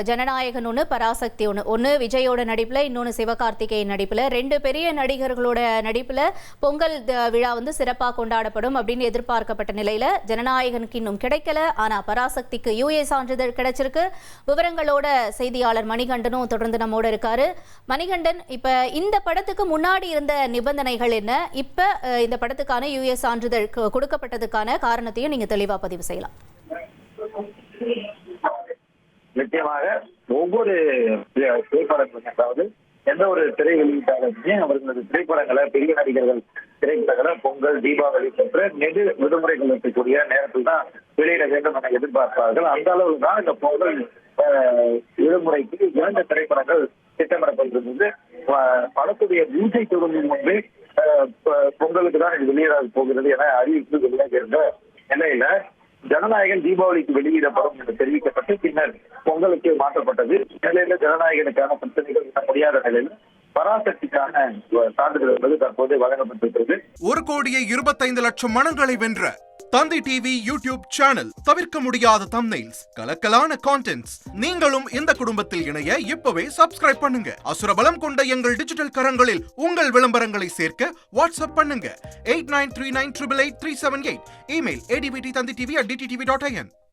ஜனநாயகன் ஒன்று, பராசக்தி ஒன்று விஜயோட நடிப்பில், இன்னொன்று சிவகார்த்திகேயன் நடிப்பில், 2 பெரிய நடிகர்களோட நடிப்பில் பொங்கல் விழா வந்து சிறப்பாக கொண்டாடப்படும் அப்படின்னு எதிர்பார்க்கப்பட்ட நிலையில் ஜனநாயகனுக்கு இன்னும் கிடைக்கல. ஆனால் பராசக்திக்கு யூஏ சான்றிதழ் கிடைச்சிருக்கு. விவரங்களோட செய்தியாளர் மணிகண்டனும் தொடர்ந்து நம்மோட இருக்காரு. மணிகண்டன், இப்ப இந்த படத்துக்கு முன்னாடி இருந்த நிபந்தனைகள் என்ன, இப்ப இந்த படத்துக்கான யூஏ சான்றிதழ் கொடுக்கப்பட்டதுக்கான காரணத்தையும் நீங்க தெளிவா பதிவு செய்யலாம். நிச்சயமாக ஒவ்வொரு திரைப்படங்களும், அதாவது எந்த ஒரு திரை வெளியீட்டாளருமே அவர்களது திரைப்படங்களை, பெரிய நடிகர்கள் திரைப்படங்களை பொங்கல், தீபாவளி போன்ற நெடு விடுமுறைகள் இருக்கக்கூடிய நேரத்தில் தான் வெளியிட வேண்டும் என எதிர்பார்ப்பார்கள். அந்த அளவில் தான் இந்த பொங்கல் விடுமுறைக்கு 2 திரைப்படங்கள் திட்டமிடப்பட்டிருந்தது. படத்துடைய பூஜை தொடங்கும் முன்பே பொங்கலுக்கு தான் இது வெளியிட போகிறது என அறிவிப்பு வெளியாக இருந்த நிலையில ஜனநாயகன் தீபாவளிக்கு வெளியிடப்படும் என்று தெரிவிக்கப்பட்டு பின்னர் பொங்கலுக்கு மாற்றப்பட்டது. நிலையில ஜனநாயகனுக்கான பிரச்சனைகள் முடியாத நிலையில் பராசக்திக்கான சான்றிதழ் என்பது தற்போது வழங்கப்பட்டிருக்கிறது. 1,25,00,000 மனங்களை வென்ற தந்தி டிவி யூடியூப் சேனல். தவிர்க்க முடியாத தம்ப்நெயில்ஸ், கலக்கலான கான்டென்ட்ஸ். நீங்களும் இந்த குடும்பத்தில் இணைய இப்பவே சப்ஸ்கிரைப் பண்ணுங்க. அசுரபலம் கொண்ட எங்கள் டிஜிட்டல் கரங்களில் உங்கள் விளம்பரங்களை சேர்க்க வாட்ஸ்அப் பண்ணுங்க. 8939888378. Email advtthanditv@dttv.in.